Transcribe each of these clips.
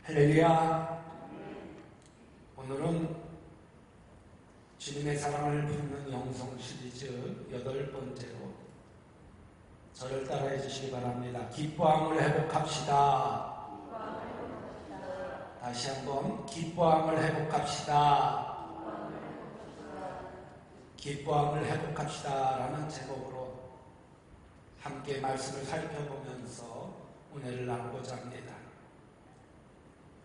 할렐루야. 오늘은 주님의 사랑을 품는 영성 시리즈 8번째로 저를 따라해 주시기 바랍니다. 기뻐함을 회복합시다. 다시 한번 기뻐함을 회복합시다. 기뻐함을 회복합시다 라는 제목으로 함께 말씀을 살펴보면서 은혜를 나누고자 합니다.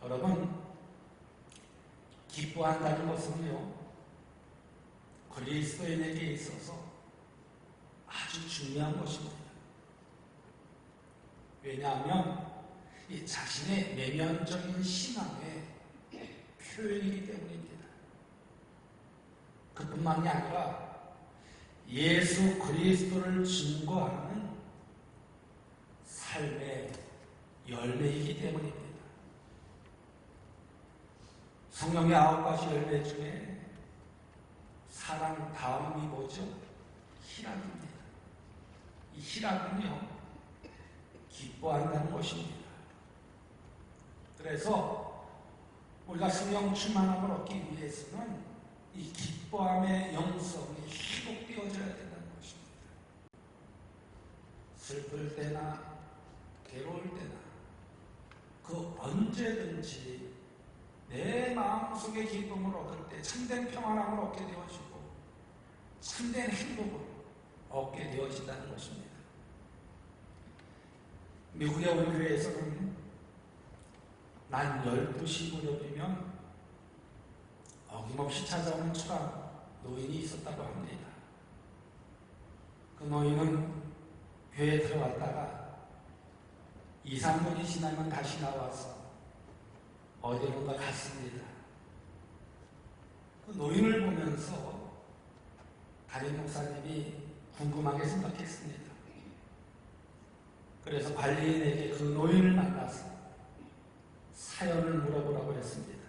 여러분, 기뻐한다는 것은요, 그리스도인에게 있어서 아주 중요한 것입니다. 왜냐하면 이 자신의 내면적인 신앙의 표현이기 때문입니다. 그뿐만이 아니라 예수 그리스도를 증거하는 삶의 열매이기 때문입니다. 성령의 9가지 열매 중에 사랑 다음이 뭐죠? 희락입니다. 이 희락은요, 기뻐한다는 것입니다. 그래서 우리가 성령 충만함을 얻기 위해서는 이 기뻐함의 영성이 회복되어져야 된다는 것입니다. 슬플 때나 괴로울 때나 그 언제든지 내 마음속의 기쁨을 얻을 때 참된 평안함을 얻게 되어지고 참된 행복을 얻게 되어진다는 것입니다. 미국의 어느 교회에서는 낮 12시 무렵이면 어김없이 찾아오는 초랑 노인이 있었다고 합니다. 그 노인은 교회에 들어갔다가 2, 3분이 지나면 다시 나와서 어디론가 갔습니다. 그 노인을 보면서 담임 목사님이 궁금하게 생각했습니다. 그래서 관리인에게 그 노인을 만나서 사연을 물어보라고 했습니다.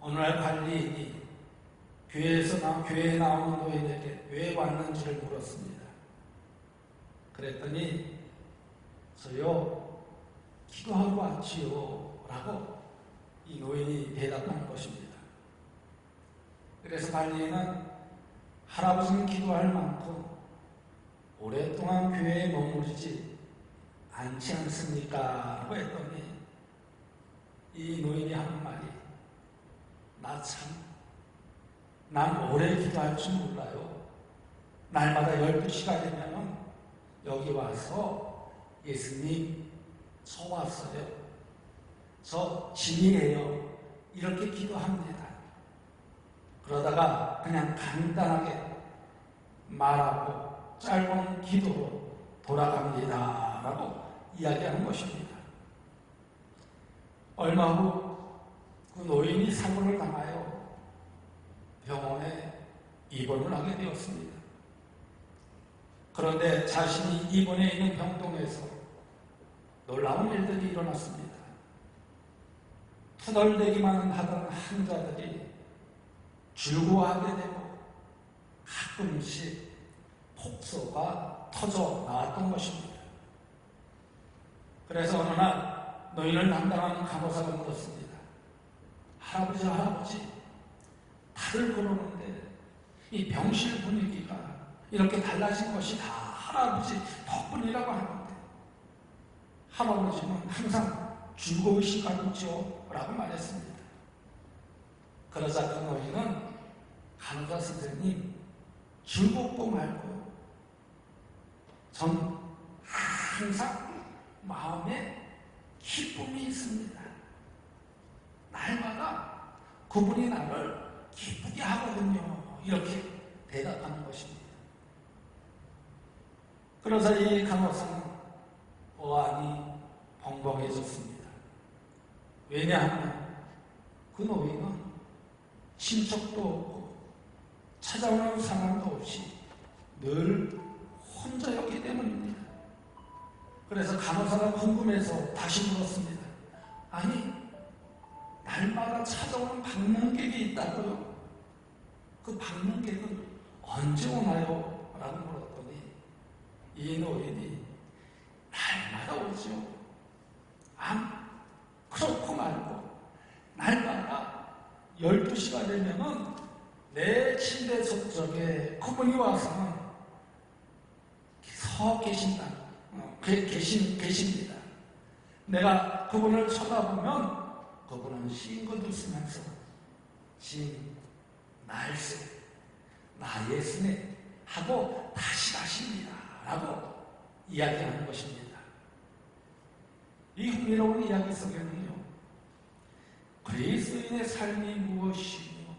어느 날 관리인이 교회에 나오는 노인에게 왜 왔는지를 물었습니다. 그랬더니 저요, 기도하고 왔지요 라고 이 노인이 대답하는 것입니다. 그래서 관리인은 할아버지는 기도할 만큼 오랫동안 교회에 머무르지 않지 않습니까? 라고 했더니 이 노인이 하는 말이 난 오래 기도할 줄 몰라요. 날마다 12시가 되면 여기 와서 예수님 저 왔어요. 저 진이에요. 이렇게 기도합니다. 그러다가 그냥 간단하게 말하고 짧은 기도로 돌아갑니다. 라고 이야기하는 것입니다. 얼마 후 그 노인이 사고를 당하여 병원에 입원을 하게 되었습니다. 그런데 자신이 입원해 있는 병동에서 놀라운 일들이 일어났습니다. 투덜대기만 하던 환자들이 즐거워하게 되고 가끔씩 폭소가 터져 나왔던 것입니다. 그래서 어느 날 노인을 담당하는 간호사가 물었습니다. 할아버지, 다들 그러는데 이 병실 분위기가 이렇게 달라진 것이 다 할아버지 덕분이라고 하는데 할아버지는 항상 즐거우시다죠 라고 말했습니다. 그러자 그 노인은 간호사 선생님, 즐겁고 말고 전 항상 마음에 기쁨이 있습니다. 날마다 그분이 나를 기쁘게 하거든요. 이렇게 대답하는 것입니다. 그러자 이 간호사는 어안이 벙벙해졌습니다. 왜냐하면 그 노인은 친척도 없고 찾아오는 사람도 없이 늘 혼자였기 때문입니다. 그래서 간호사가 궁금해서 다시 물었습니다. 아니, 날마다 찾아오는 방문객이 있다고요? 그 방문객은 언제 오나요? 라고 물었더니 이 노인이 날마다 오죠. 12시가 되면은 내 침대 저쪽에 그분이 와서는 서 계신다. 계십니다. 내가 그분을 쳐다보면 그분은 싱긋 웃으면서 진 날세 나 예수네 하고 다시 가십니다 라고 이야기하는 것입니다. 이 흥미로운 이야기 속에는요, 그리스도인의 삶이 무엇이며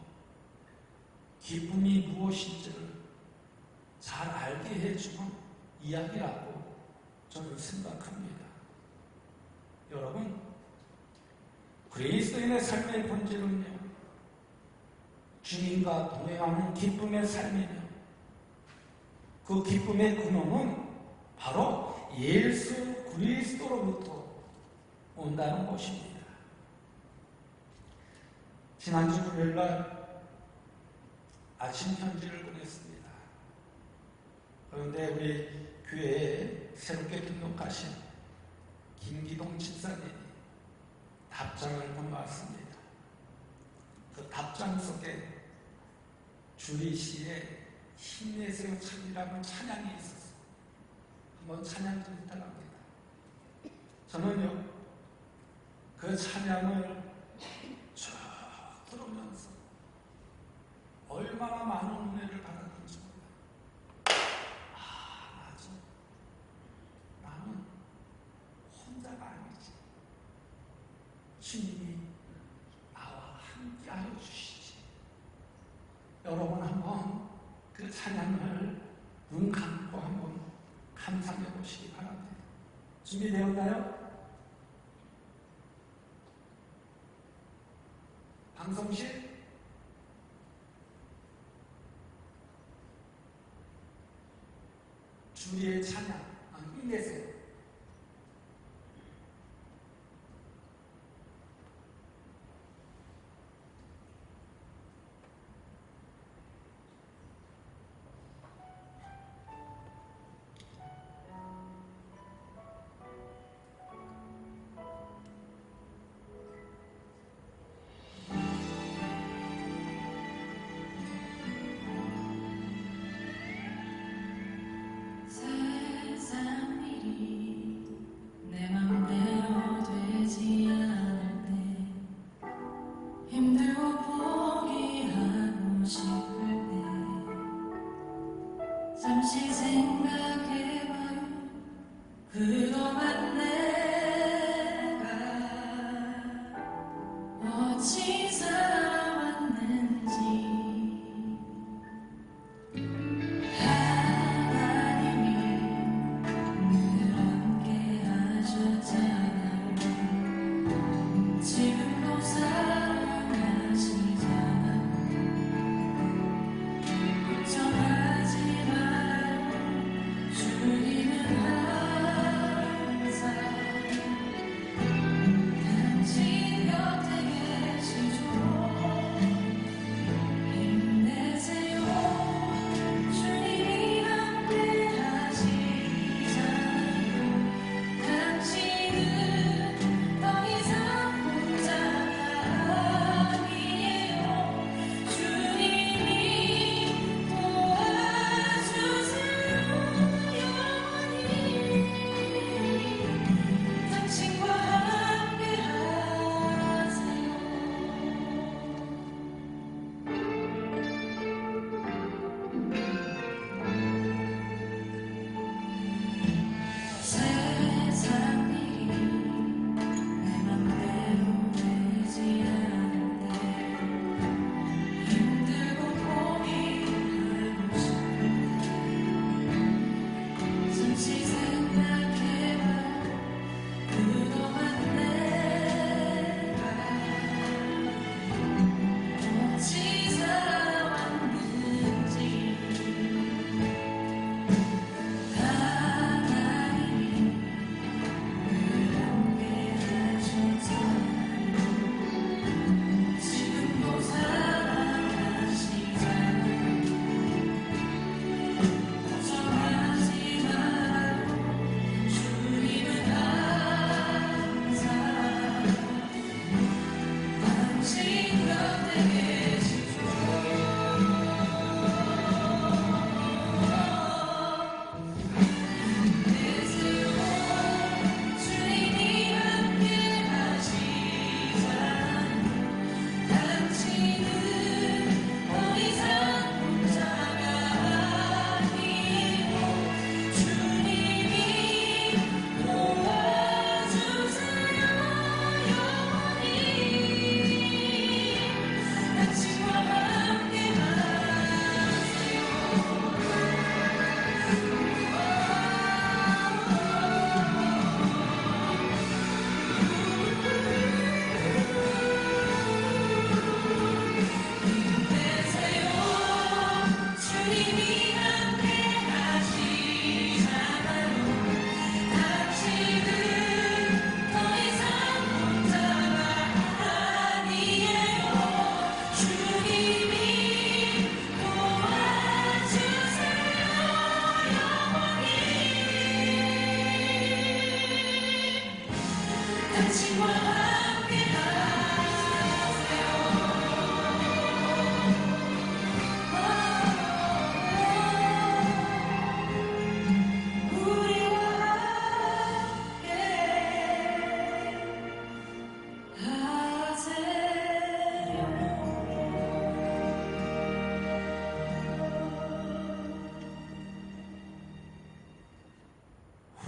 기쁨이 무엇인지를 잘 알게 해주는 이야기라고 저는 생각합니다. 여러분, 그리스도인의 삶의 본질은요, 주님과 동행하는 기쁨의 삶이며 그 기쁨의 근원은 바로 예수 그리스도로부터 온다는 것입니다. 지난주 금요일날 아침 편지를 보냈습니다. 그런데 우리 교회에 새롭게 등록하신 김기동 집사님이 답장을 보내왔습니다. 그 답장 속에 주리 씨의 힘내세요 찬이라는 찬양이 있었어요. 한번 찬양 좀 부탁합니다. 저는요, 그 찬양을 쭉 들으면서 얼마나 많은 은혜를 받았는지 몰라요. 맞아. 나는 혼자가 아니지. 주님이 나와 함께 하여 주시지. 여러분 한번 그 찬양을 눈 감고 한번 감상해 보시기 바랍니다. 준비되었나요? 방송실? 주리의 찬양, 힘내세요. 세상 일이 내 맘대로 되지 않을 때, 힘들고 포기하고 싶을 때, 잠시 생각해봐요. 그동안 내가 어찌 살아왔는지. 지금도 사랑하시잖아. 걱정하지 마요. 주님은 항상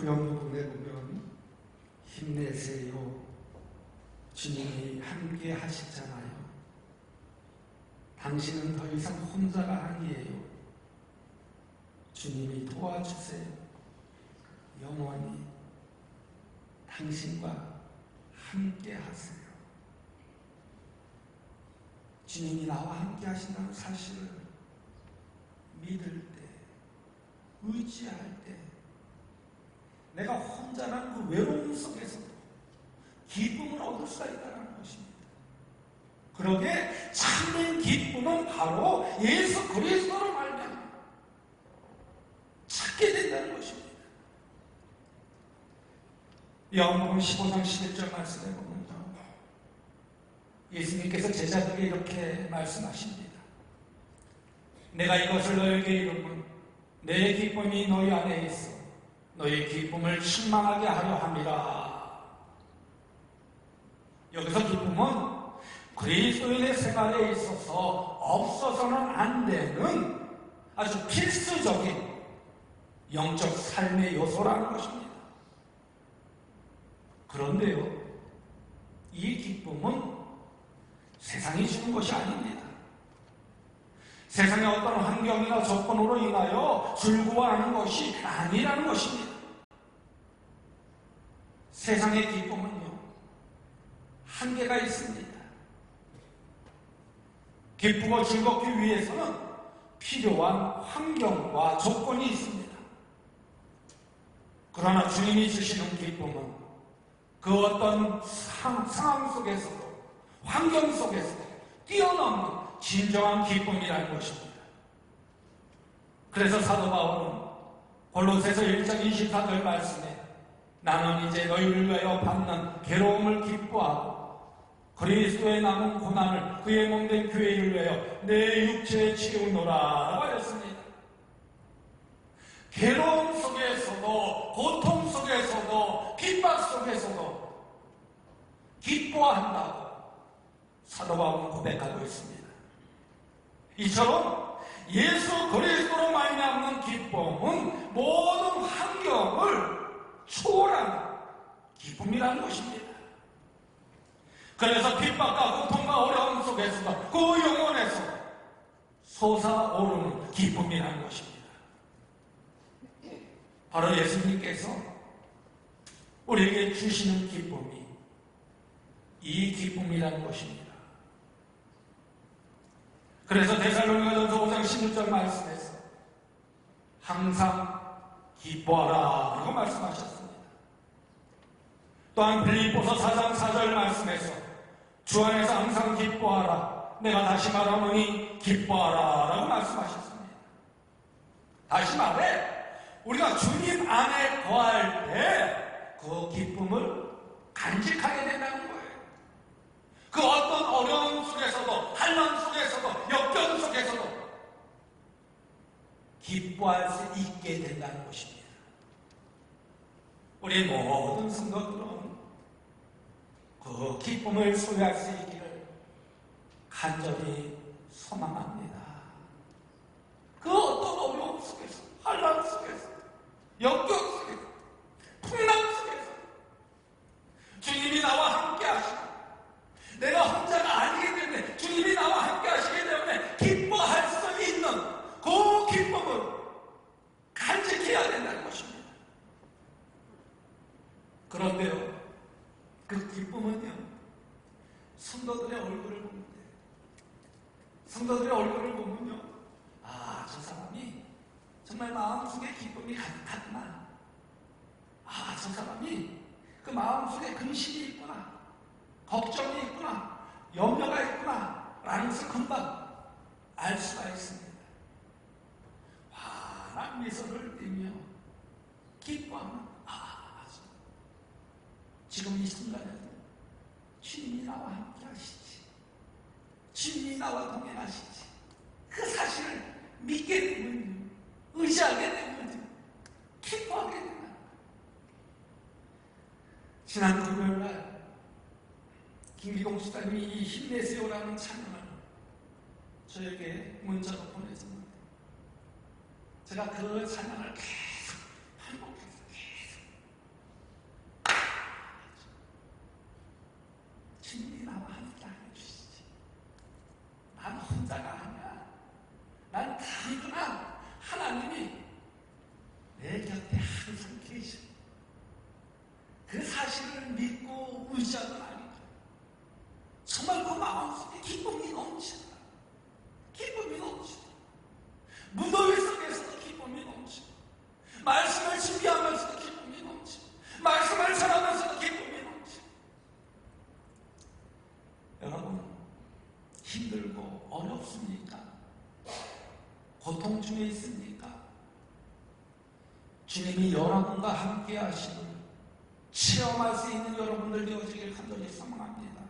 구영동에 보면 힘내세요. 주님이 함께 하시잖아요. 당신은 더 이상 혼자가 아니에요. 주님이 도와주세요. 영원히 당신과 함께 하세요. 주님이 나와 함께 하신다는 사실을 믿을 때, 의지할 때, 내가 혼자라는 그 외로움 속에서도 기쁨을 얻을 수가 있다는 것입니다. 그러게 참된 기쁨은 바로 예수 그리스도로 말미암아 찾게 된다는 것입니다. 요한복음 15장 11절 말씀에 보면 예수님께서 제자들에게 이렇게 말씀하십니다. 내가 이것을 너에게 이루면 내 기쁨이 너희 안에 있어 너희 기쁨을 충만하게 하려 함이라. 여기서 기쁨은 그리스도인의 생활에 있어서 없어서는 안 되는 아주 필수적인 영적 삶의 요소라는 것입니다. 그런데요, 이 기쁨은 세상이 주는 것이 아닙니다. 세상의 어떤 환경이나 조건으로 인하여 즐거워하는 것이 아니라는 것입니다. 세상의 기쁨은요, 한계가 있습니다. 기쁘고 즐겁기 위해서는 필요한 환경과 조건이 있습니다. 그러나 주님이 주시는 기쁨은 그 어떤 상황 속에서도 환경 속에서도 뛰어넘는 진정한 기쁨이라는 것입니다. 그래서 사도 바울은 골로새서 1장 24절 말씀에 나는 이제 너희를 위하여 받는 괴로움을 기뻐하고 그리스도의 남은 고난을 그의 몸된 교회를 위하여 내 육체에 채우노라 라고 하였습니다. 괴로움 속에서도 고통 속에서도 핍박 속에서도 기뻐한다고 사도 바울은 고백하고 있습니다. 이처럼 예수 그리스도로 말미암는 기쁨은 모든 환경을 초월하는 기쁨이라는 것입니다. 그래서 핍박과 고통과 어려움 속에서도 그 영혼에서 솟아오르는 기쁨이라는 것입니다. 바로 예수님께서 우리에게 주시는 기쁨이 이 기쁨이라는 것입니다. 그래서 데살로니가전서 5장 16절 말씀에서 항상 기뻐하라 라고 말씀하셨습니다. 또한 빌립보서 4장 4절 말씀에서 주 안에서 항상 기뻐하라 내가 다시 말하노니 기뻐하라 라고 말씀하셨습니다. 다시 말해 우리가 주님 안에 거할 때 그 기쁨을 간직하게 된다는 거예요. 그 어떤 어려움 속에서도 환난 속에서도 역경 속에서도 기뻐할 수 있게 된다는 것입니다. 우리 모든 성도들은 그 기쁨을 소유할 수 있기를 간절히 소망합니다. 그 어떤 어려움 속에서 환난 속에서 역경 속에서 풍랑 속에서 주님이 나와 함께 하시고 내가 혼자가 아니기 때문에 주님이 나와 함께 하시기 때문에 기뻐할 수 있는 그 기쁨을 간직해야 된다는 것입니다. 그런데요, 그 기쁨은요, 성도들의 얼굴을 보는데, 성도들의 얼굴을 보면요, 아, 저 사람이 정말 마음속에 기쁨이 가득하구나. 아, 저 사람이 그 마음속에 근심이 있구나. 걱정이 있구나. 염려가 있구나. 라는 것을 금방 알 수가 있습니다. 환한 미소를 띠며 기뻐하면 지금 이 순간에도 주님이 나와 함께 하시지. 주님이 나와 동행하시지. 그 사실을 믿게 되면요. 의지하게 되면요. 기뻐하게 된다. 지난 금요일날 김기동 수사님이 이 힘내세요라는 찬양을 저에게 문자로 보내줬는데 제가 그 찬양을 계속 반복해서 주님이 나와 함께 해주시지. 난 혼자가 아니야. 난 단순한 하나님이 내 곁에 항상 계셔. 그 사실을 믿고 의지하고 나니까 정말 그 마음속에 기쁨이 넘치다. 기쁨이 넘치다. 무더위 속에서도 기쁨이 넘치다. 말씀을 준비하면서도 기쁨이 넘치다. 말씀을 전하면서도 기쁨이 넘치다. 여러분, 힘들고 어렵습니까? 고통 중에 있습니까? 주님이 여러분과 함께 하심을 체험할 수 있는 여러분들 되어지길 간절히 소망합니다.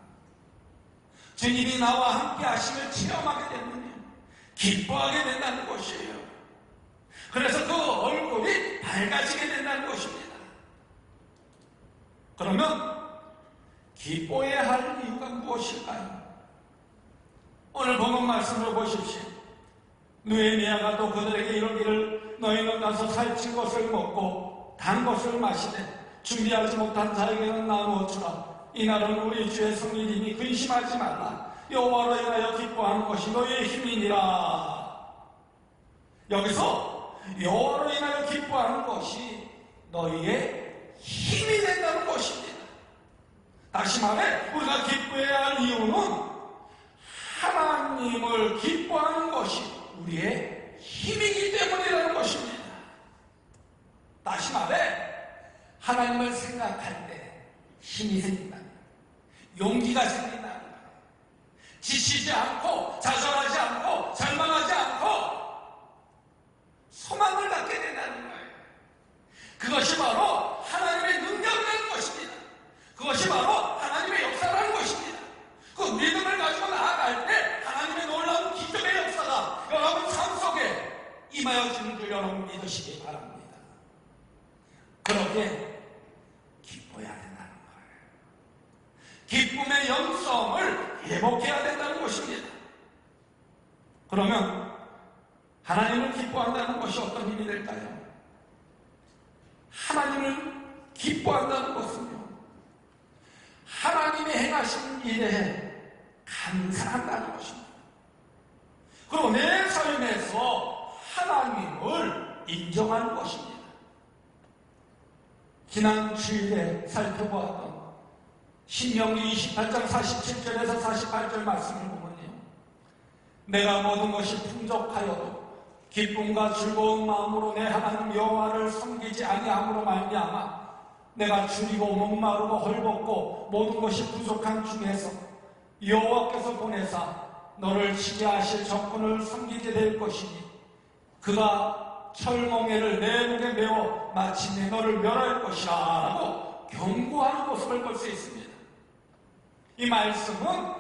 주님이 나와 함께 하심을 체험하게 되면 기뻐하게 된다는 것이에요. 그래서 그 얼굴이 밝아지게 된다는 것입니다. 그러면 기뻐해야 할 이유가 무엇일까요? 오늘 본문 말씀을 보십시오. 느헤미야가 또 그들에게 이르기를 너희는 가서 살찐 것을 먹고 단 것을 마시되 준비하지 못한 자에게는 나누어 주라. 이날은 우리 주의 성일이니 근심하지 말라. 여호와로 인하여 기뻐하는 것이 너희의 힘이니라. 여기서 여호와로 인하여 기뻐하는 것이 너희의 힘이 된다는 것입니다. 다시 말해 우리가 기뻐해야 할 이유는 하나님을 기뻐하는 것이 우리의 힘이기 때문이라는 것입니다. 다시 말해 하나님을 생각할 때 힘이 생긴다. 용기가 생긴다. 지치지 않고 좌절하지 않고 절망하지 않고 소망을 갖게 된다는 거예요. 그것이 바로 하나님의 능력이라는 것입니다. 그것이 바로 하나님의 역사라는 것입니다. 그 믿음을 가지고 나아갈 때 하나님의 놀라운 기적의 역사가 여러분 삶 속에 임하여지는 줄 여러분 믿으시기 바랍니다. 그렇게 기뻐해야 된다는 거예요. 기쁨의 영성을 회복해야 된다는 것입니다. 그러면 하나님을 기뻐한다는 것이 어떤 힘이 될까요? 하나님을 기뻐한다는 것은요, 하나님이 행하신 일에 감사한다는 것입니다. 그리고 내 삶에서 하나님을 인정하는 것입니다. 지난 주일에 살펴보았던 신명기 28장 47절에서 48절 말씀을 보면요, 내가 모든 것이 풍족하여도 기쁨과 즐거운 마음으로 내 하나님 여호와를 섬기지 아니함으로 말미암아 내가 줄이고 목마르고 헐벗고 모든 것이 부족한 중에서 여호와께서 보내사 너를 치게 하실 적군을 섬기게 될 것이니 그가 철멍에를 내 목에 메워 마침내 너를 멸할 것이라 라고 경고하는 모습을 볼 수 있습니다. 이 말씀은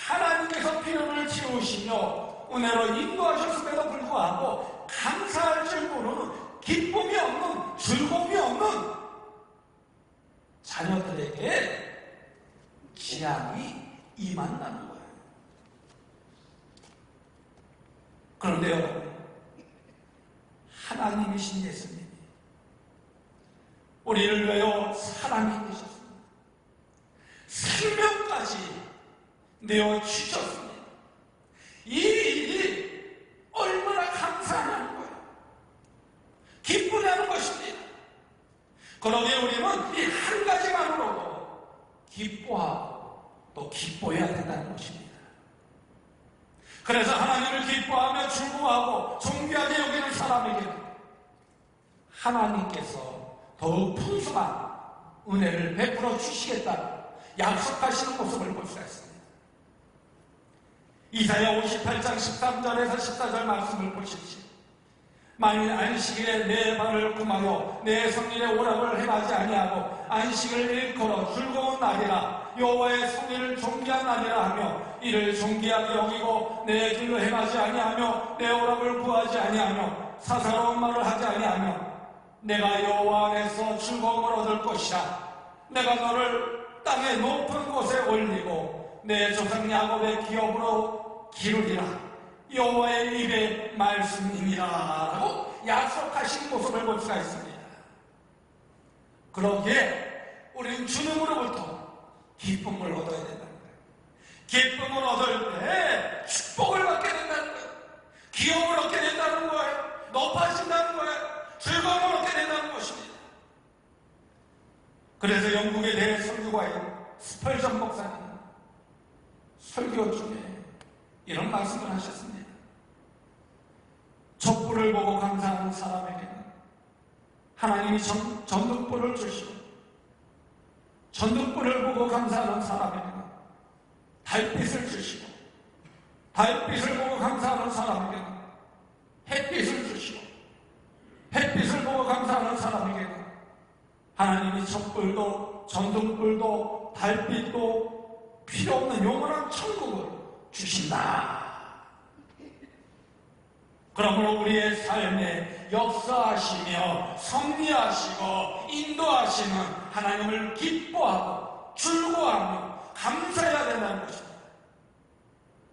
하나님께서 필요를 채우시며 은혜로 인도하셨음에도 불구하고 감사할 줄 모르는 기쁨이 없는 즐거움이 없는 자녀들에게 재앙이 임한다는 거예요. 그런데 여러분, 하나님이신 예수님이 우리를 위하여 사랑해 주셨습니다. 생명까지 내어주셨습니다. 이 일이 얼마나 감사하냐는 거예요. 기쁘냐는 것입니다. 그러기에 우리는 이 한 가지만으로도 기뻐하고 또 기뻐해야 된다는 것입니다. 그래서 하나님을 기뻐하며 즐거워하고 존귀하게 여기는 사람에게는 하나님께서 더욱 풍성한 은혜를 베풀어 주시겠다고 약속하시는 모습을 볼 수가 있습니다. 이사야 58장 13절에서 14절 말씀을 보십시오. 만일 안식일에 내 발을 금하여 내 성일에 오락을 행하지 아니하고 안식을 일컬어 즐거운 날이라 여호와의 성일을 존귀한 날이라 하며 이를 존귀하게 여기고 내 길로 행하지 아니하며 내 오락을 구하지 아니하며 사사로운 말을 하지 아니하며 내가 여호와 안에서 즐거움을 얻을 것이라. 내가 너를 땅의 높은 곳에 올리고 내 조상 야곱의 기업으로 기르리라. 여호와의 입의 말씀이니라 라고 약속하신 모습을 볼 수가 있습니다. 그러기에 우리는 주님으로부터 기쁨을 얻어야 된다는 거예요. 기쁨을 얻을 때 축복을 받게 된다는 거예요. 기업을 얻게 된다는 거예요. 높아진다는 거예요. 즐거움을 얻게 된다는 것입니다. 그래서 영국에 대해 설교가인 스펄전 목사님은 설교 중에 이런 말씀을 하셨습니다. 촛불을 보고 감사하는 사람에게는 하나님이 전등불을 주시고, 전등불을 보고 감사하는 사람에게는 달빛을 주시고, 달빛을 보고 감사하는 사람에게는 햇빛을 주시고, 햇빛을 보고 감사하는 사람에게는 하나님이 촛불도 전등불도 달빛도 필요 없는 영원한 천국을 주신다. 그러므로 우리의 삶에 역사하시며 섭리하시고 인도하시는 하나님을 기뻐하고 즐거워하며 감사해야 된다는 것입니다.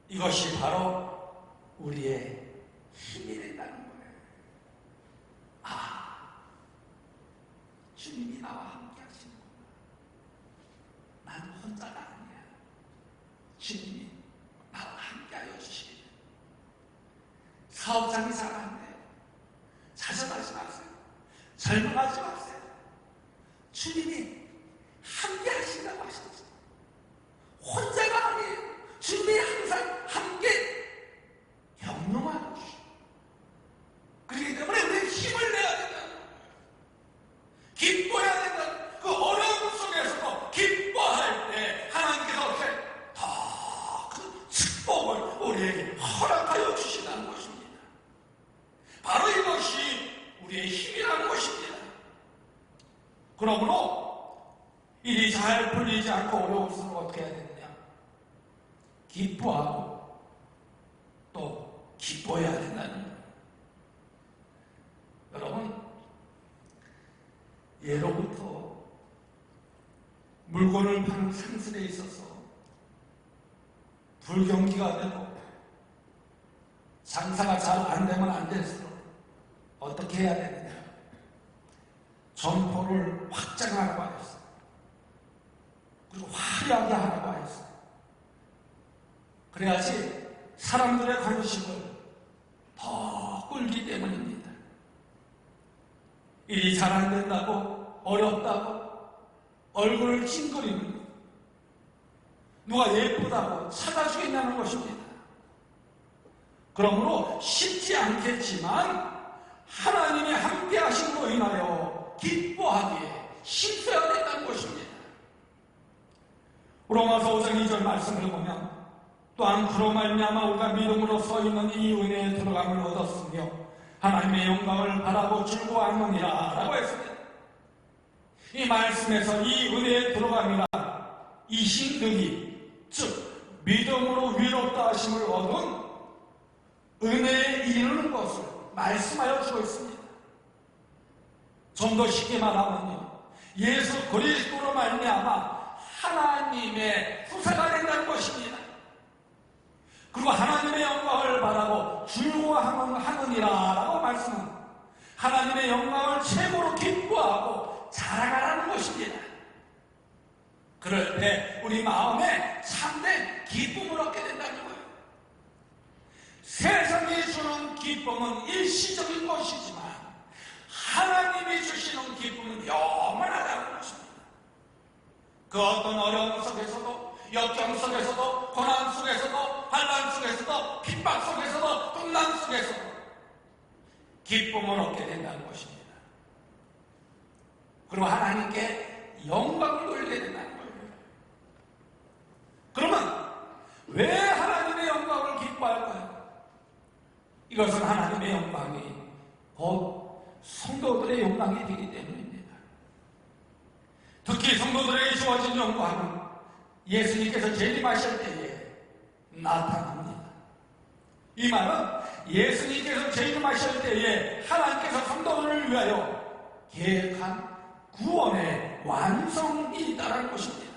이것이 바로 우리의 힘이 된다는 거예요. 주님이 나와 함께 하시는구나. 나는 혼자가 아니야. 주님이 나와 함께 하여 주시기를. 사업장이 잘 안 돼요. 자전하지 마세요. 절망하지 마세요. 주님이 함께 하신다고 하셨죠. 혼자가 아니에요. 주님이 항상 함께 영롱하여 주시고, 그렇기 때문에 우리는 힘을 내야 된다는 거예요. 기뻐해야 된다는, 그 어려움 속에서도 기뻐할 때 하나님께서 더 큰 축복을 우리에게 허락하여 주신다는 것입니다. 바로 이것이 우리의 힘이라는 것입니다. 그러므로 일이 잘 풀리지 않고 어려울수록 어떻게 해야 되느냐? 기뻐하고 또 기뻐해야 된다는 거예요. 여러분, 예로부터 물건을 파는 상술에 있어서 불경기가 되고 장사가 잘 안 되면 안 될수록 어떻게 해야 되느냐? 점포를 확장하라고 하였어요. 그리고 화려하게 하라고 하였어요. 그래야지 사람들의 관심을 더 끌기 때문입니다. 일이 잘 안 된다고, 어렵다고 얼굴을 찡그리는 것, 누가 예쁘다고 찾아주겠냐는 것입니다. 그러므로 쉽지 않겠지만 하나님이 함께 하심으로 인하여 기뻐하기에 힘써야 된다는 것입니다. 로마서 5장 2절 말씀을 보면, 또한 그로 말미암아 우리가 믿음으로 서 있는 이 은혜에 들어감을 얻었으며 하나님의 영광을 바라고 즐거워하느니라 라고 했습니다. 이 말씀에서 이 은혜에 들어감이라, 이 신들이, 즉 믿음으로 위롭다 하심을 얻은 은혜에 이르는 것을 말씀하여 주고 있습니다. 좀 더 쉽게 말하면요, 예수 그리스도로 말미암아 하나님의 후사가 된다는 것입니다. 그리고 하나님의 영광을 바라고 즐거워하느니라 라고 말씀은 하나님의 영광을 최고로 기뻐하고 자랑하라는 것입니다. 그럴 때 우리 마음에 참된 기쁨을 얻게 된다는 거예요. 세상이 주는 기쁨은 일시적인 것이지만 하나님이 주시는 기쁨은 영원하다는 것입니다. 그 어떤 어려움 속에서도, 역경 속에서도, 고난 속에서도, 환난 속에서도, 핍박 속에서도, 풍랑 속에서도 기쁨을 얻게 된다는 것입니다. 그리고 하나님께 영광을 돌리게 된다는 거예요. 그러면 왜 하나님의 영광을 기뻐할까요? 이것은 하나님의 영광이 곧 성도들의 영광이 되기 때문입니다. 특히 성도들에게 주어진 영광은 예수님께서 재림하실 때에 나타납니다. 이 말은 예수님께서 재림하실 때에 하나님께서 성도들을 위하여 계획한 구원의 완성이 있다는 것입니다.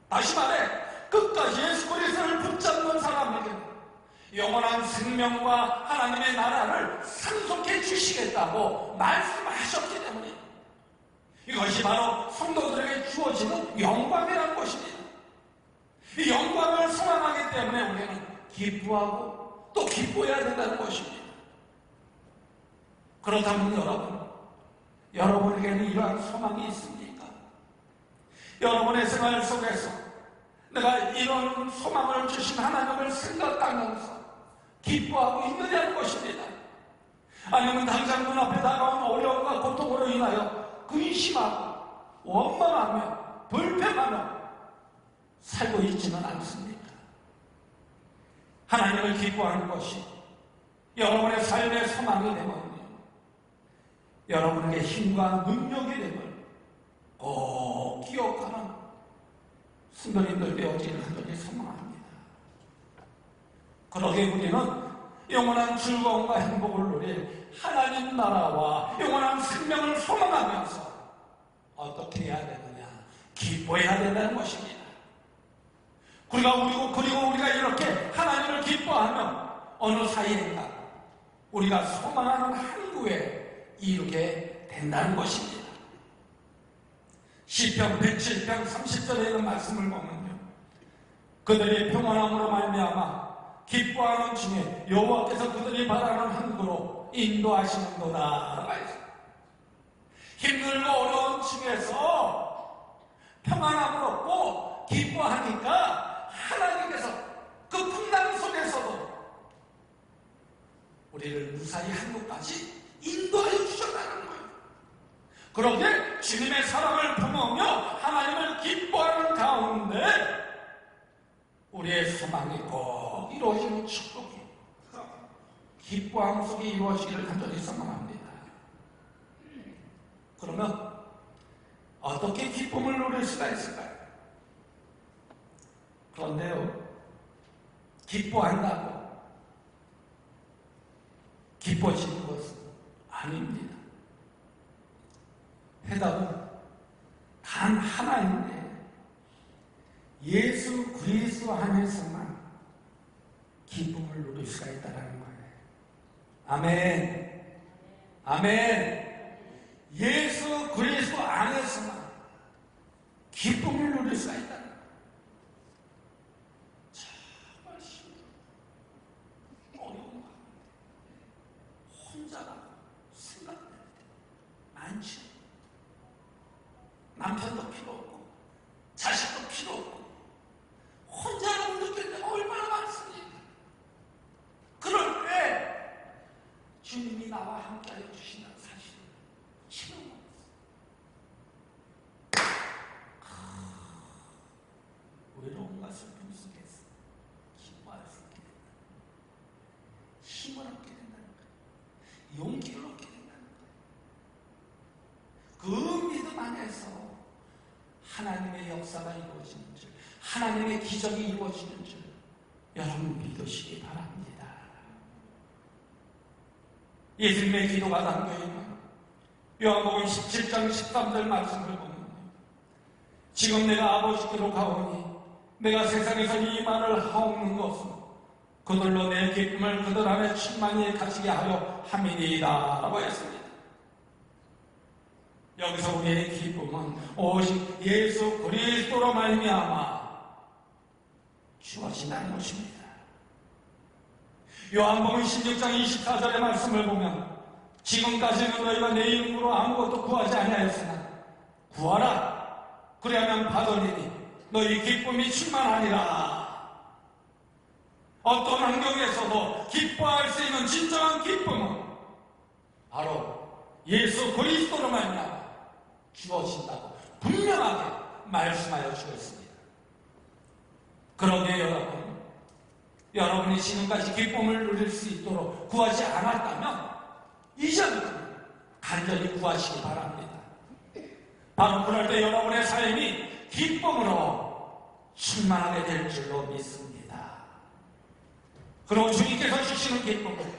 다시 말해, 끝까지 예수 그리스도를 붙잡는 사람에게는 영원한 생명과 하나님의 나라를 상속해 주시겠다고 말씀하셨기 때문에 이것이 바로 성도들에게 주어지는 영광이라는 것입니다. 이 영광을 소망하기 때문에 우리는 기뻐하고 또 기뻐해야 된다는 것입니다. 그렇다면 여러분에게는 이러한 소망이 있습니까? 여러분의 생활 속에서 내가 이런 소망을 주신 하나님을 생각하면서 기뻐하고 있느냐는 것입니다. 아니면 당장 눈앞에 다가온 어려움과 고통으로 인하여 근심하고 원망하며 불평하며 살고 있지는 않습니까? 하나님을 기뻐하는 것이 여러분의 삶의 소망이 되면요, 여러분에게 힘과 능력이 됨을 꼭 기억하는 성도님들 되어지는 하늘이 소망합니다. 그러게 우리는 영원한 즐거움과 행복을 누릴 하나님 나라와 영원한 생명을 소망하면서 어떻게 해야 되느냐? 기뻐해야 된다는 것입니다. 그리고 우리가 이렇게 하나님을 기뻐하면 어느 사이인가 우리가 소망하는 항구에 이르게 된다는 것입니다. 시편 107편 30절에 있는 말씀을 보면요, 그들이 평안함으로 말미암아 기뻐하는 중에 여호와께서 그들이 바라는 항구로 인도하시는도다. 힘들고 어려운 중에서 평안함을 얻고 기뻐하니까 하나님께서 그 풍랑 속에서도 우리를 무사히 항구까지 인도하여 주셨다는 거예요. 그러게 주님의 사랑을 품으며 하나님을 기뻐하는 가운데 우리의 소망이 꼭 이루어지는 축복이 기뻐함 속에 이루어지기를 간절히 소망합니다. 그러면 어떻게 기쁨을 누릴 수가 있을까요? 그런데요, 기뻐한다고 기뻐지는 것은 아닙니다. 해답은 단 하나인데 예수 그리스도 안에서만 기쁨을 누릴 수가 있다는 거예요. 아멘. 아멘. 예수 그리스도 안에서만 기쁨을 누릴 수가 있다는 거예요. 정말 힘들어. 어려운 거. 혼자라고 생각될 때 많죠. 남편도 필요 없고 자식도 필요 없고 혼자라고 느낄 때가 얼마나 많습니까? 그럴 때 주님이 나와 함께하여 주신다는 사실을 치는 것입니다. 외로움과 슬픔 속에서 기뻐할 수 있게 된다. 힘을 얻게 된다는 거예요. 용기를 얻게 된다는 거예요. 그 믿음 안에서 하나님의 역사가 이루어지는 줄, 하나님의 기적이 이루어지는 줄 여러분 믿으시기 바랍니다. 예수님의 기도가 담겨있는 요한복음 17장 13절 말씀을 보면, 지금 내가 아버지께로 가오니 내가 세상에서 이 말을 하옵는 것은 그들로 내 기쁨을 그들 안에 충만히 가지게 하려 함이니이다 라고 했습니다. 여기서 우리의 기쁨은 오직 예수 그리스도로 말미암아 주어진다는 것입니다. 요한복음 16장 24절의 말씀을 보면, 지금까지는 너희가 내 이름으로 아무것도 구하지 아니하였으나 구하라 그리하면 받으리니 너희 기쁨이 충만하리라. 어떤 환경에서도 기뻐할 수 있는 진정한 기쁨은 바로 예수 그리스도로 말미암아 주어진다고 분명하게 말씀하여 주었습니다. 그러게 여러분이 지금까지 기쁨을 누릴 수 있도록 구하지 않았다면 이제부터 간절히 구하시기 바랍니다. 바로 그럴 때 여러분의 삶이 기쁨으로 충만하게 될 줄로 믿습니다. 그리고 주님께서 주시는 기쁨은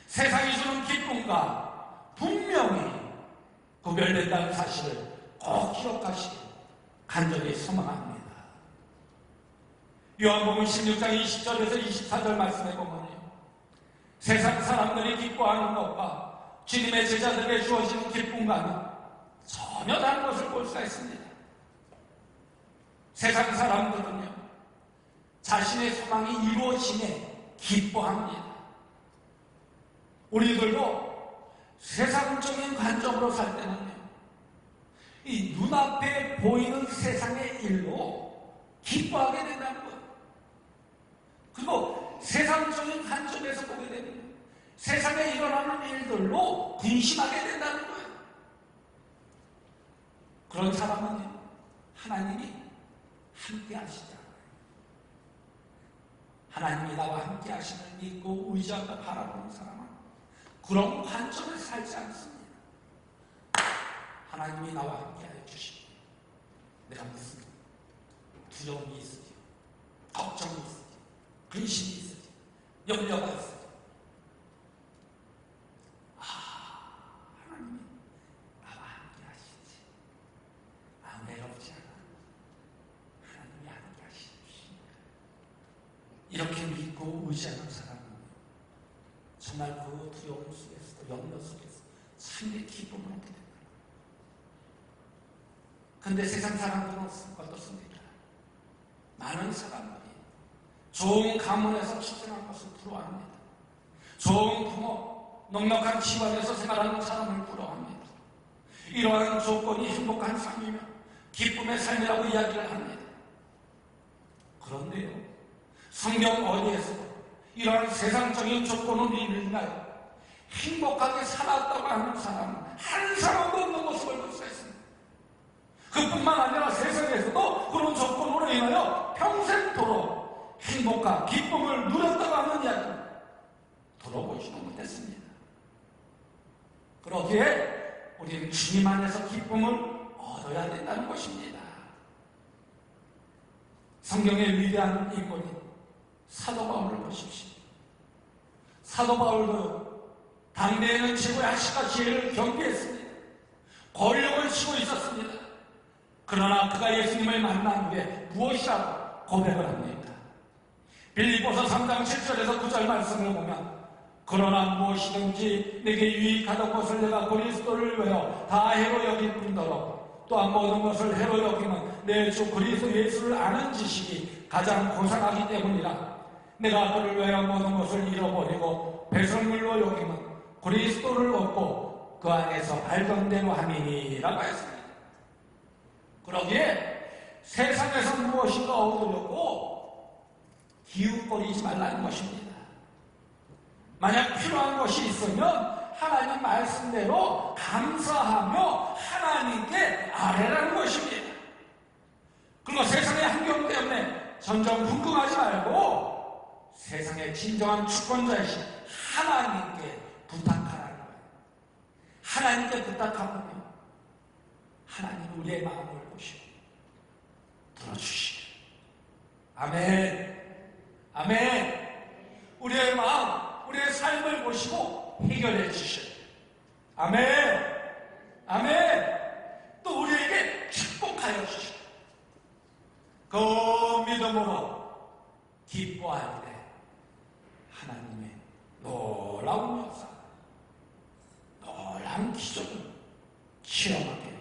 세상이 주는 기쁨과 분명히 구별된다는 사실을 꼭 기억하시길 간절히 소망합니다. 요한복음 16장 20절에서 24절 말씀에 보면요, 세상 사람들이 기뻐하는 것과 주님의 제자들에게 주어지는 기쁨과는 전혀 다른 것을 볼 수가 있습니다. 세상 사람들은요, 자신의 소망이 이루어짐에 기뻐합니다. 우리들도 세상적인 관점으로 살 때는요, 이 눈앞에 보이는 세상의 일로 기뻐하게 된다는 거예요. 그리고 세상적인 관점에서 보게 되면 세상에 일어나는 일들로 근심하게 된다는 거예요. 그런 사람은 하나님이 함께 하시잖아요. 하나님이 나와 함께 하심을 믿고 의지하고 바라보는 사람은 그런 관점을 살지 않습니다. 하나님이 나와 함께 하여 주시니 내가 무슨 두려움이 있으지, 걱정이 있으지, 근심이 있으지, 염려가 있으지, 하나님이 나와 함께 하시지, 외롭지 않아, 하나님이 함께 하시지. 이렇게 믿고 의지하는 사람은 정말 그 두려움 속에서도 염려 속에서 참된 기쁨을 얻게 됩니다. 근데 세상 사람들은 어떻습니까? 많은 사람들이 좋은 가문에서 출생한 것을 부러워합니다. 좋은 부모, 넉넉한 집안에서 생활하는 사람을 부러워합니다. 이러한 조건이 행복한 삶이며 기쁨의 삶이라고 이야기를 합니다. 그런데요, 성경 어디에서도 이러한 세상적인 조건을 인하여 행복하게 살았다고 하는 사람은 한 사람도 없는 모습을 볼 수 있습니다. 그뿐만 아니라 세상에서도 그런 조건으로 인하여 평생토록 행복과 기쁨을 누렸다고 하는 이야기를 들어보지도 못했습니다. 그러기에 우리는 주님 안에서 기쁨을 얻어야 된다는 것입니다. 성경의 위대한 인물인 사도 바울을 보십시오. 사도 바울도 당대에는 최고의 학식과 지혜를 경비했습니다. 권력을 쥐고 있었습니다. 그러나 그가 예수님을 만난 후에 무엇이라고 고백을 합니까? 빌립보서 3장 7절에서 9절 말씀을 보면, 그러나 무엇이든지 내게 유익하던 것을 내가 그리스도를 위하여 다 해로 여길 뿐더러 또한 모든 것을 해로 여기면 내 주 그리스도 예수를 아는 지식이 가장 고상하기 때문이라. 내가 그를 위하여 모든 것을 잃어버리고 배설물로 여기면 그리스도를 얻고 그 안에서 발견대로 함이니라고 했습니다. 그러기에 세상에서 무엇인가 얻으려고 기웃거리지 말라는 것입니다. 만약 필요한 것이 있으면 하나님 말씀대로 감사하며 하나님께 아뢰라는 것입니다. 그리고 세상의 환경 때문에 점점 궁금하지 말고 세상의 진정한 주권자이신 하나님께 부탁하라는 거예요. 하나님께 부탁하면 하나님은 우리의 마음을 보시고 들어주시고, 아멘, 아멘. 우리의 마음, 우리의 삶을 보시고 해결해 주시고, 아멘, 아멘. 또 우리에게 축복하여 주시고, 그 믿음으로 기뻐할 때 하나님의 놀라운 역사, 놀라운 기적을 체험하게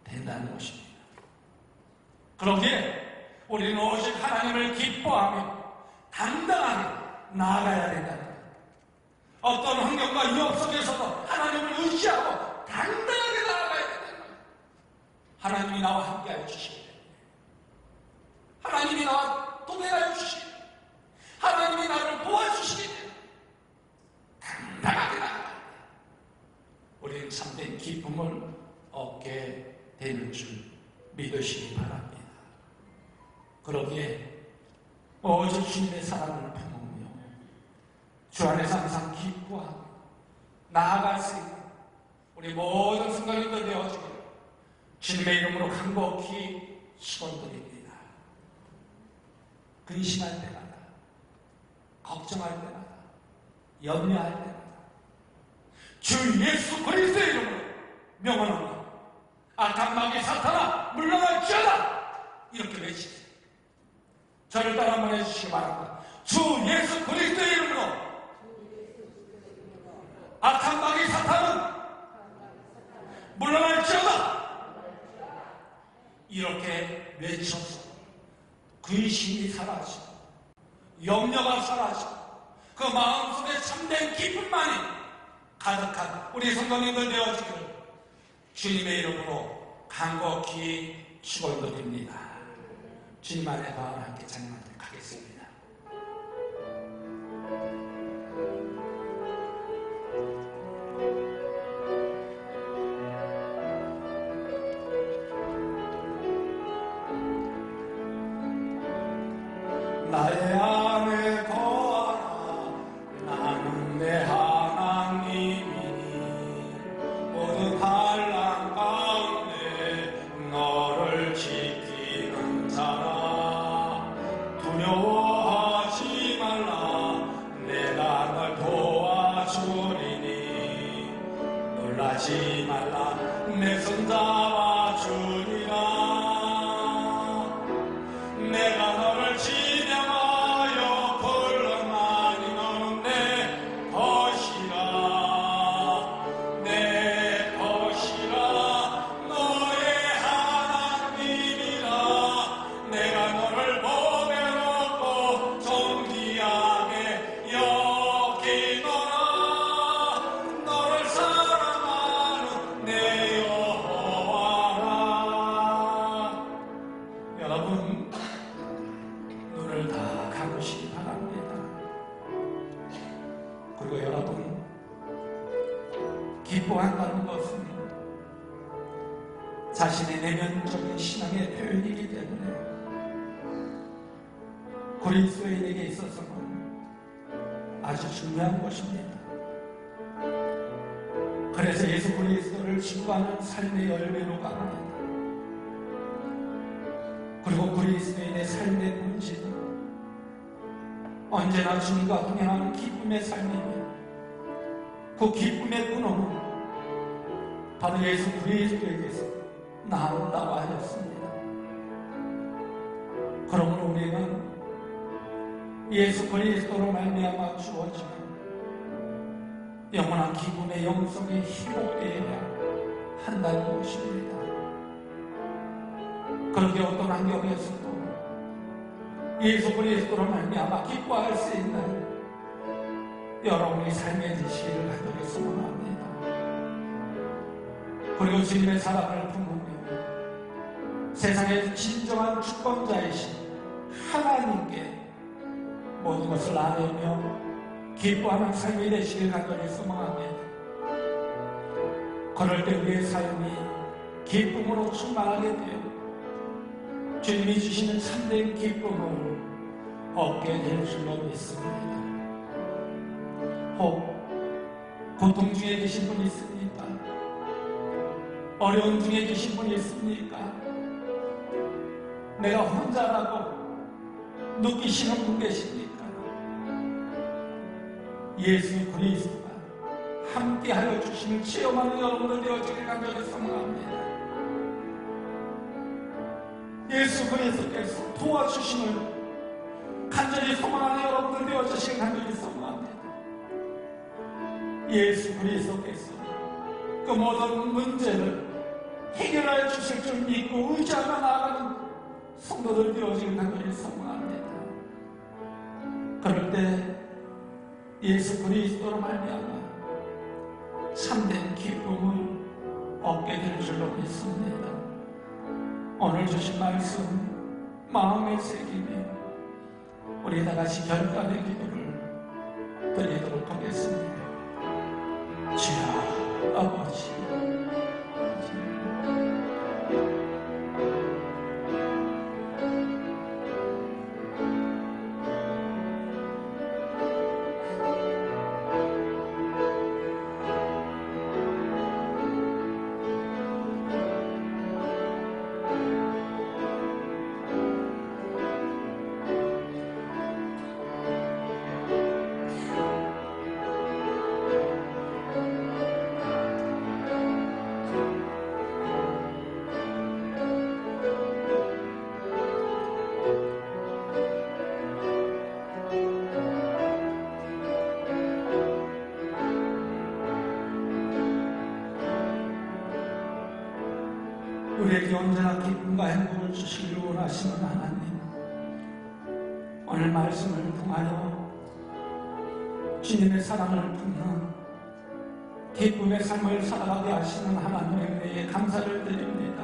된다는 것입니다. 그러기에 우리는 오직 하나님을 기뻐하며 당당하게 나아가야 된다는 거예요. 어떤 환경과 위협 속에서도 하나님을 의지하고 당당하게 나아가야 된다는 거예요. 하나님이 나와 함께하여 주시기 때문에, 하나님이 나와 동행하여 주시기 때문에, 하나님이 나를 도와주시기 때문에 당당하게 나아가야 돼요. 우리는 참된 기쁨을 얻게 되는 줄 믿으시기 바랍니다. 그러기에 오직 주님의 사랑을 품으며 주 안에서 항상 기뻐하고 나아갈 수 있는 우리 모든 순간들이 되어지기를 주님의 이름으로 간곡히 축원드립니다. 근심할 때마다, 걱정할 때마다, 염려할 때마다 주 예수 그리스도의 이름으로 명언합니다. 악한 마귀 사탄아 물러날지어다, 이렇게 외치세요. 저를 따라 한번 해주시기 바랍니다. 주 예수 그리스도의 이름으로 악한 마귀 사탄은 물러날지어다, 이렇게 외쳐서 근심이 사라지고 염려가 사라지고 그 마음속에 참된 기쁨만이 가득한 우리 성도님들 되어지기를 주님의 이름으로 간곡히 축원드립니다. 주님 안에 다 함께 찬양하도록 하겠습니다. 나의 안에 거하라 나는 내 하나님이니 모든 환난 가운데 너를 지키는 자라 두려워하지 말라 내가 널 도와주리니 놀라지 말라 내 손잡아 주리라 내가 너를 진영하여 불러나니 너는 내 것이라 내 것이라 너의 하나님이라 내가 너를 보배롭고 존귀하게 여기노라 너를 사랑하는 내 여호와라. 여러분 눈을 다 감으시기 바랍니다. 그리고 여러분 기뻐한다는 것은 자신의 내면적인 신앙의 표현이기 때문에 그리스도인에게 있어서는 아주 중요한 것입니다. 그래서 예수 그리스도를 증거하는 삶의 열매로 갑니다. 그리고 그리스도인의 삶의 본질은 언제나 주님과 동행하는 기쁨의 삶이며 그 기쁨의 근원은 바로 예수 그리스도에게서 나온다고 하였습니다. 그러므로 우리는 예수 그리스도로 말미암아 주어지는 영원한 기쁨의 영성이 회복되어야 한다는 것입니다. 그렇게 어떤 환경에서도 예수 그리스도로 말미암아 기뻐할 수 있는 여러분의 삶의 지시를 하도록 소원합니다. 그리고 주님의 사랑을 품으며 세상의 진정한 주권자이신 하나님께 모든 것을 나누며 기뻐하는 삶이 되시길 간절히 소망합니다. 그럴 때 우리의 삶이 기쁨으로 충만하게 되어 주님이 주시는 참된 기쁨을 얻게 될 줄로 믿습니다. 혹 고통 중에 계신 분 있습니까? 어려운 중에 계신 분 있습니까? 내가 혼자라고 느끼시는 분 계십니까? 예수 그리스도가 함께하여 주시는 체험하는 여러분들 되어지길 간절히 소망합니다. 예수 그리스도께서 도와주심을 간절히 소망하는 여러분들 되어주시길 간절히 소망합니다. 예수 그리스도께서 그 모든 문제를 해결해 주실 줄 믿고 의지하며 나아가는 성도들 되어지길 간절히 소망합니다. 그럴 때 예수 그리스도로 말미암아 참된 기쁨을 얻게 될 줄로 믿습니다. 오늘 주신 말씀 마음에 새기며 우리 다같이 결단의 기도를 드리도록 하겠습니다. 주여 아버지 우리에게 언제나 기쁨과 행복을 주시기를 원하시는 하나님, 오늘 말씀을 통하여 주님의 사랑을 품는 기쁨의 삶을 살아가게 하시는 하나님의 은혜에 감사를 드립니다.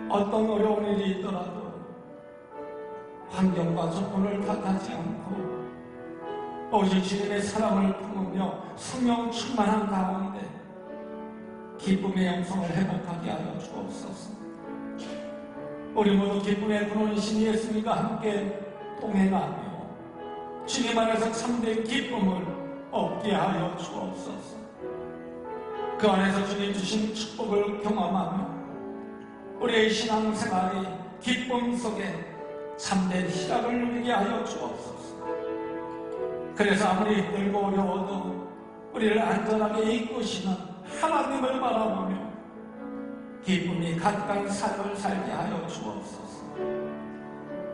어떤 어려운 일이 있더라도 환경과 조건을 탓하지 않고 오직 주님의 사랑을 품으며 성령 충만한 가운데 기쁨의 영성을 회복하게 하여 주옵소서. 우리 모두 기쁨의 근원이신 예수님과 함께 동행하며 주님 안에서 참된 기쁨을 얻게 하여 주옵소서. 그 안에서 주님 주신 축복을 경험하며 우리의 신앙생활이 기쁨 속에 참된 희락을 누리게 하여 주옵소서. 그래서 아무리 힘들고 어려워도 우리를 안전하게 이끄시는 하나님을 바라보며 기쁨이 가득한 삶을 살게 하여 주옵소서.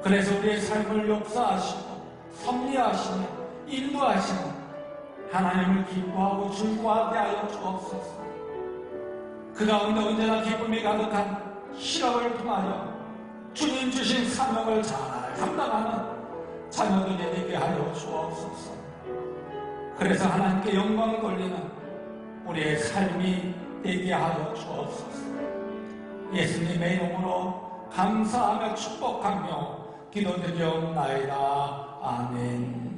그래서 우리의 삶을 역사하시고 섭리하시며 인도하시는 하나님을 기뻐하고 즐거워하게 하여 주옵소서. 그 가운데 언제나 기쁨이 가득한 희락을 통하여 주님 주신 사명을 잘 감당하는 자녀들이 되게 하여 주옵소서. 그래서 하나님께 영광 돌리는 우리의 삶이 되게 하여 주옵소서. 예수님의 이름으로 감사하며 축복하며 기도드리옵나이다. 아멘.